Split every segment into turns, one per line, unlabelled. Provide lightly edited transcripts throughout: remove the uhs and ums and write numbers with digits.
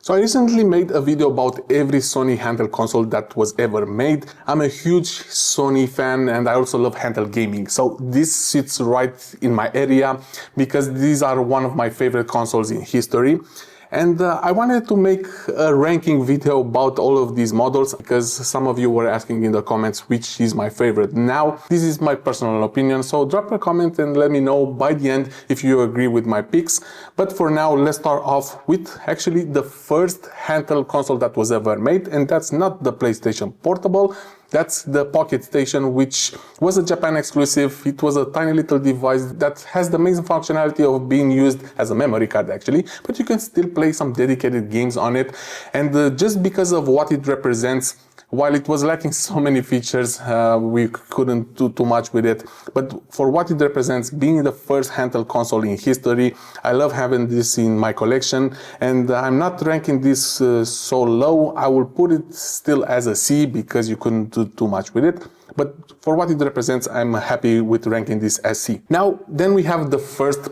So I recently made a video about every Sony handheld console that was ever made. I'm a huge Sony fan and I also love handheld gaming. So this sits right in my area because these are one of my favorite consoles in history. And I wanted to make a ranking video about all of these models because some of you were asking in the comments which is my favorite. Now, this is my personal opinion, so drop a comment and let me know by the end if you agree with my picks. But for now, let's start off with actually the first handheld console that was ever made, and that's not the PlayStation Portable. That's the PocketStation, which was a Japan exclusive. It was a tiny little device that has the amazing functionality of being used as a memory card actually, but you can still play some dedicated games on it. And just because of what it represents, while it was lacking so many features, we couldn't do too much with it. But for what it represents, being the first handheld console in history, I love having this in my collection. And I'm not ranking this so low. I will put it still as a C because you couldn't do too much with it. But for what it represents, I'm happy with ranking this as C. Now, then we have the first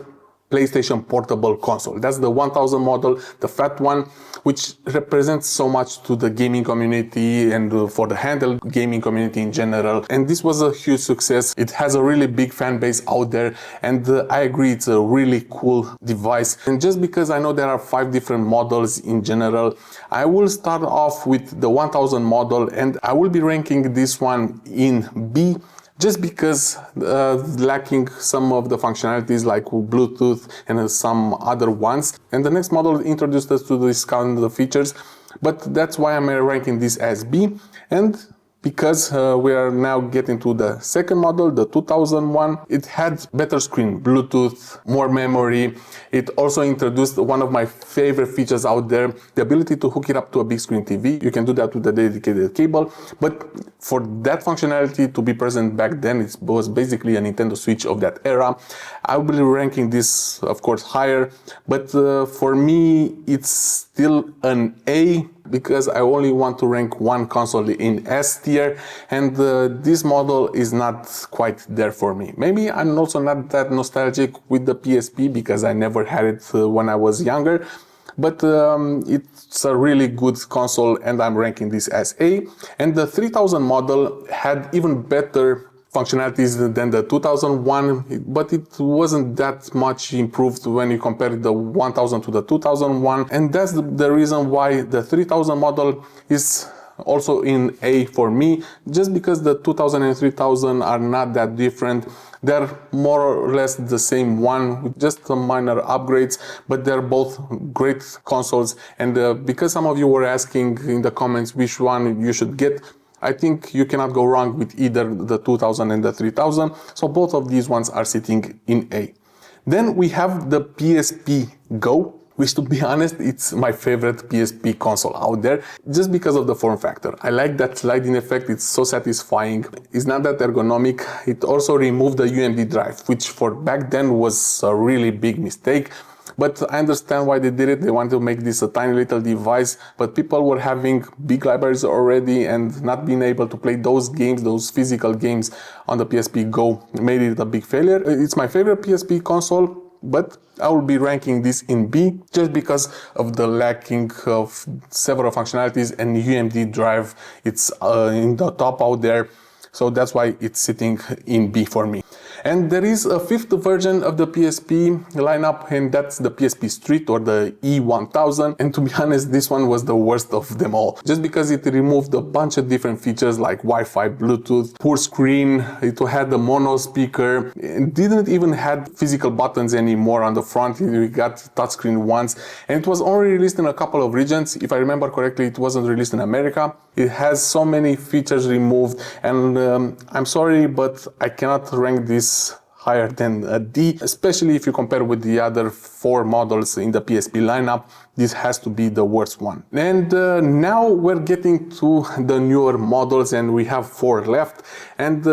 PlayStation Portable console. That's the 1000 model, the fat one, which represents so much to the gaming community and for the handheld gaming community in general. And this was a huge success. It has a really big fan base out there, and I agree it's a really cool device. And just because I know there are 5 different models in general, I will start off with the 1000 model and I will be ranking this one in B, just because lacking some of the functionalities like Bluetooth and some other ones. And the next model introduced us to this kind of features, but that's why I'm ranking this as B. And because we are now getting to the second model, the 2001, it had better screen, Bluetooth, more memory. It also introduced one of my favorite features out there, the ability to hook it up to a big screen TV. You can do that with a dedicated cable, but for that functionality to be present back then, it was basically a Nintendo Switch of that era. I will be ranking this, of course, higher, but for me, it's still an A, because I only want to rank one console in S tier, and this model is not quite there for me. Maybe I'm also not that nostalgic with the PSP because I never had it when I was younger, but it's a really good console and I'm ranking this as A. And the 3000 model had even better functionalities than the 2001, but it wasn't that much improved when you compare the 1000 to the 2001, and that's the reason why the 3000 model is also in A for me, just because the 2000 and 3000 are not that different. They're more or less the same one with just some minor upgrades, but they're both great consoles. And because some of you were asking in the comments which one you should get, I think you cannot go wrong with either the 2000 and the 3000. So both of these ones are sitting in A. Then we have the PSP Go, which, to be honest, it's my favorite PSP console out there, just because of the form factor. I like that sliding effect, it's so satisfying. It's not that ergonomic. It also removed the UMD drive, which for back then was a really big mistake. But I understand why they did it. They wanted to make this a tiny little device, but people were having big libraries already, and not being able to play those games, those physical games on the PSP Go made it a big failure. It's my favorite PSP console, but I will be ranking this in B just because of the lacking of several functionalities, and UMD drive, it's in the top out there. So that's why it's sitting in B for me. And there is a 5th version of the PSP lineup, and that's the PSP Street or the E1000. And to be honest, this one was the worst of them all, just because it removed a bunch of different features like Wi-Fi, Bluetooth, poor screen. It had the mono speaker. It didn't even have physical buttons anymore on the front. We got touchscreen ones, and it was only released in a couple of regions. If I remember correctly, it wasn't released in America. It has so many features removed, and I'm sorry, but I cannot rank this higher than a D, especially if you compare with the other 4 models in the PSP lineup. This has to be the worst one. And now we're getting to the newer models, and we have 4 left. And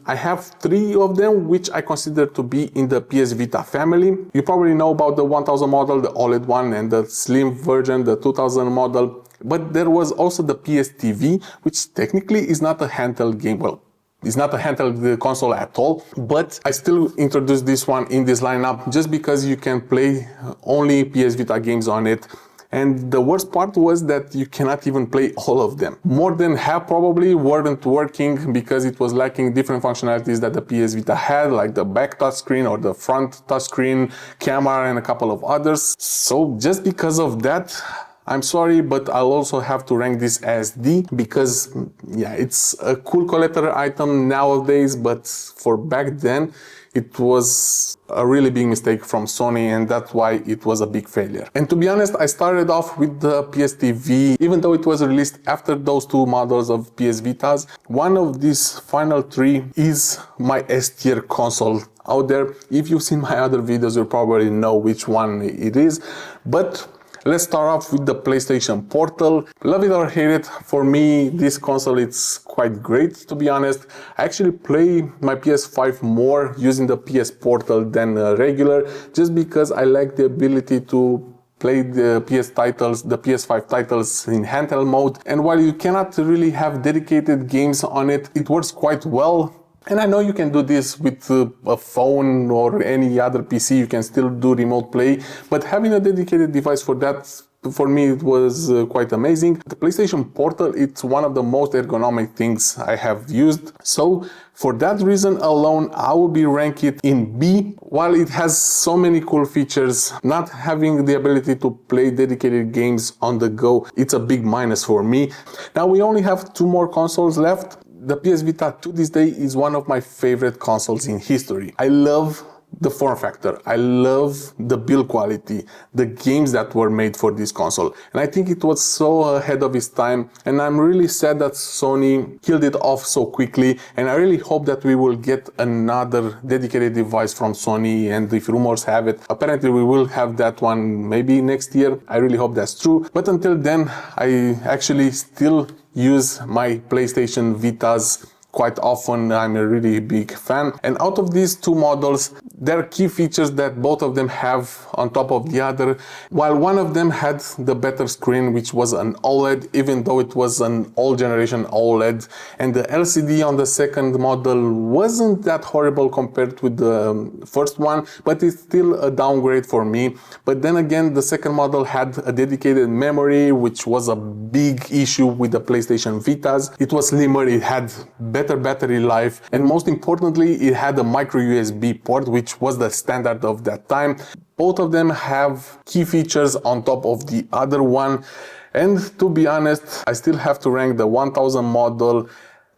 I have 3 of them which I consider to be in the PS Vita family. You probably know about the 1000 model, the OLED one, and the slim version, the 2000 model. But there was also the PSTV, which technically is not a handheld game. Well, it's not a handheld console at all, but I still introduced this one in this lineup just because you can play only PS Vita games on it. And the worst part was that you cannot even play all of them. More than half probably weren't working because it was lacking different functionalities that the PS Vita had, like the back touchscreen or the front touchscreen, camera, and a couple of others. So just because of that, I'm sorry, but I'll also have to rank this as D because, yeah, it's a cool collector item nowadays, but for back then, it was a really big mistake from Sony, and that's why it was a big failure. And to be honest, I started off with the PSTV, even though it was released after those two models of PS Vitas. One of these final three is my S-tier console out there. If you've seen my other videos, you'll probably know which one it is. But let's start off with the PlayStation Portal. Love it or hate it, for me this console is quite great, to be honest. I actually play my PS5 more using the PS Portal than regular, just because I like the ability to play the PS5 titles in handheld mode. And while you cannot really have dedicated games on it, it works quite well. And I know you can do this with a phone or any other PC, you can still do remote play, but having a dedicated device for that, for me, it was quite amazing. The PlayStation Portal, it's one of the most ergonomic things I have used. So for that reason alone, I will be ranking it in B. While it has so many cool features, not having the ability to play dedicated games on the go, it's a big minus for me. Now we only have two more consoles left. The PS Vita to this day is one of my favorite consoles in history. I love the form factor, I love the build quality, the games that were made for this console. And I think it was so ahead of its time, and I'm really sad that Sony killed it off so quickly, and I really hope that we will get another dedicated device from Sony, and if rumors have it, apparently we will have that one maybe next year. I really hope that's true. But until then, I actually still use my PlayStation Vitas quite often. I'm a really big fan. And out of these two models, there are key features that both of them have on top of the other. While one of them had the better screen, which was an OLED, even though it was an old generation OLED, and the LCD on the second model wasn't that horrible compared with the first one, but it's still a downgrade for me. But then again, the second model had a dedicated memory, which was a big issue with the PlayStation Vitas. It was slimmer, it had better battery life, and most importantly, it had a micro USB port, which was the standard of that time. Both of them have key features on top of the other one, and to be honest, I still have to rank the 1000 model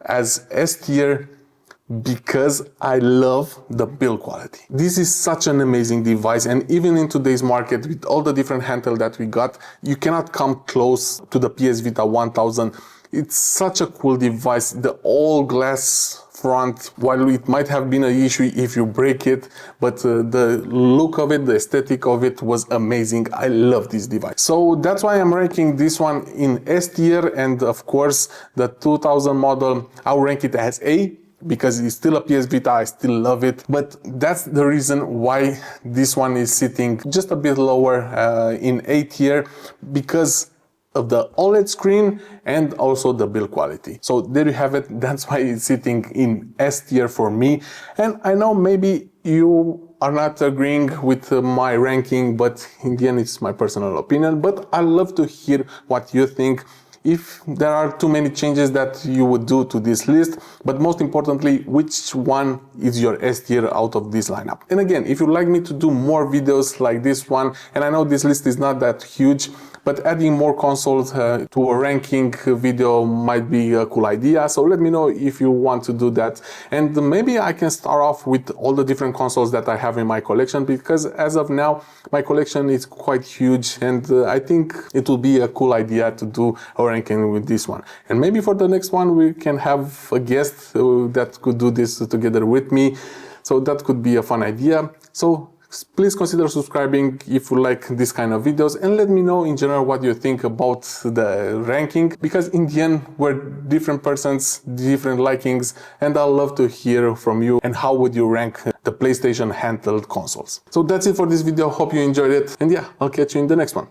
as S tier because I love the build quality. This is such an amazing device, and even in today's market with all the different handheld that we got, you cannot come close to the PS Vita 1000. It's such a cool device. The all glass front, while it might have been an issue if you break it, but the look of it, the aesthetic of it was amazing. I love this device. So that's why I'm ranking this one in S tier, and of course the 2000 model, I'll rank it as A, because it's still a PS Vita, I still love it. But that's the reason why this one is sitting just a bit lower in A tier, because of the OLED screen and also the build quality. So there you have it. That's why it's sitting in S tier for me. And I know maybe you are not agreeing with my ranking, but in the end it's my personal opinion. But I love to hear what you think. If there are too many changes that you would do to this list, but most importantly, which one is your S tier out of this lineup? And again, if you'd like me to do more videos like this one, and I know this list is not that huge, but adding more consoles to a ranking video might be a cool idea. So let me know if you want to do that. And maybe I can start off with all the different consoles that I have in my collection, because as of now, my collection is quite huge, and I think it will be a cool idea to do a ranking with this one. And maybe for the next one, we can have a guest that could do this together with me. So that could be a fun idea. So please consider subscribing if you like this kind of videos, and let me know in general what you think about the ranking, because in the end we're different persons, different likings, and I'd love to hear from you and how would you rank the PlayStation handheld consoles. So that's it for this video. Hope you enjoyed it, and yeah, I'll catch you in the next one.